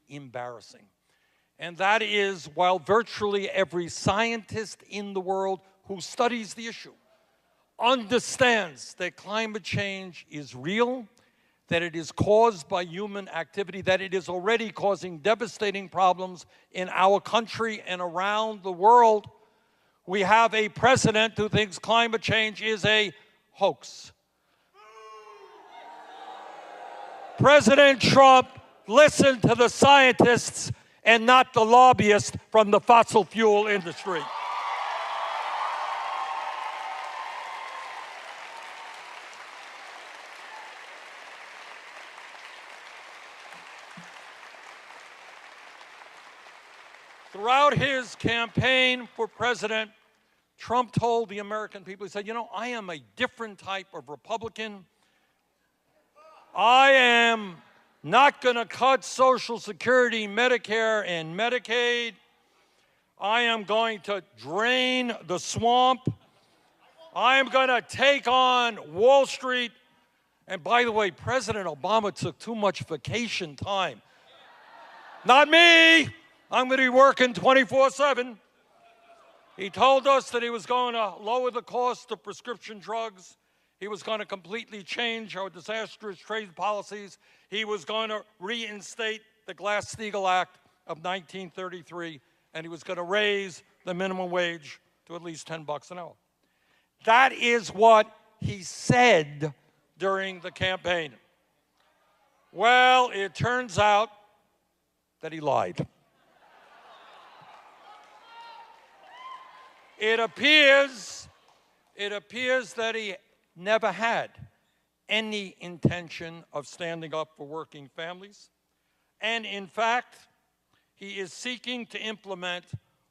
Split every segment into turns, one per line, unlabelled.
embarrassing. And that is, while virtually every scientist in the world who studies the issue understands that climate change is real, that it is caused by human activity, that it is already causing devastating problems in our country and around the world, we have a president who thinks climate change is a hoax. President Trump listened to the scientists and not the lobbyists from the fossil fuel industry. Throughout his campaign for president, Trump told the American people, he said, you know, I am a different type of Republican. I am not going to cut Social Security, Medicare, and Medicaid. I am going to drain the swamp. I am going to take on Wall Street. And by the way, President Obama took too much vacation time. Not me. I'm going to be working 24/7. He told us that he was going to lower the cost of prescription drugs. He was going to completely change our disastrous trade policies. He was going to reinstate the Glass-Steagall Act of 1933, and he was going to raise the minimum wage to at least $10 an hour. That is what he said during the campaign. Well, it turns out that he lied. It appears that he never had any intention of standing up for working families. And in fact, he is seeking to implement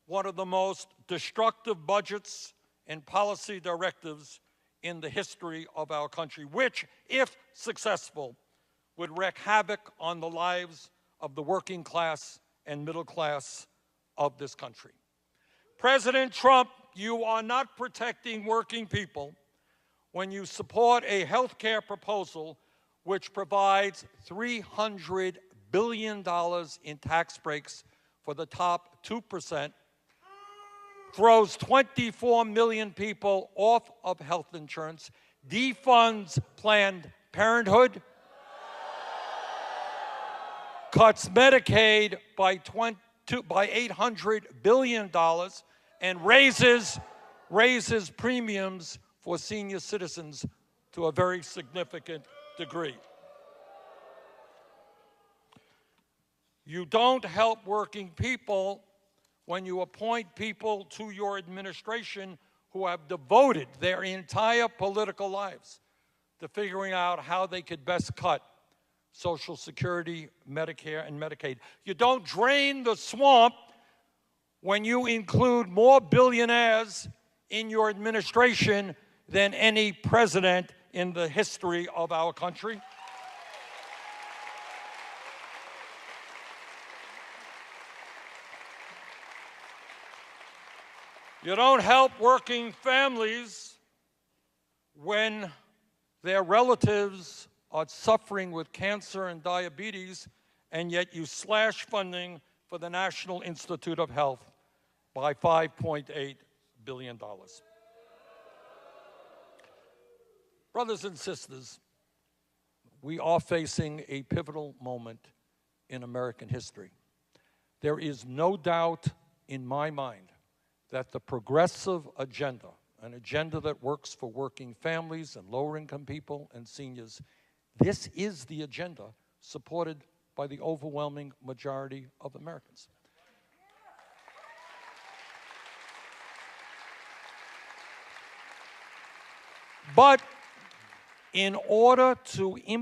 one of the most destructive budgets and policy directives in the history of our country, which, if successful, would wreak havoc on the lives of the working class and middle class of this country. President Trump, you are not protecting working people when you support a health care proposal which provides $300 billion in tax breaks for the top 2%, throws 24 million people off of health insurance, defunds Planned Parenthood, cuts Medicaid by $800 billion, and raises premiums for senior citizens to a very significant degree. You don't help working people when you appoint people to your administration who have devoted their entire political lives to figuring out how they could best cut Social Security, Medicare, and Medicaid. You don't drain the swamp when you include more billionaires in your administration than any president in the history of our country. You don't help working families when their relatives are suffering with cancer and diabetes, and yet you slash funding for the National Institute of Health by $5.8 billion. Brothers and sisters, we are facing a pivotal moment in American history. There is no doubt in my mind that the progressive agenda, an agenda that works for working families and lower-income people and seniors, this is the agenda supported by the overwhelming majority of Americans. But in order to implement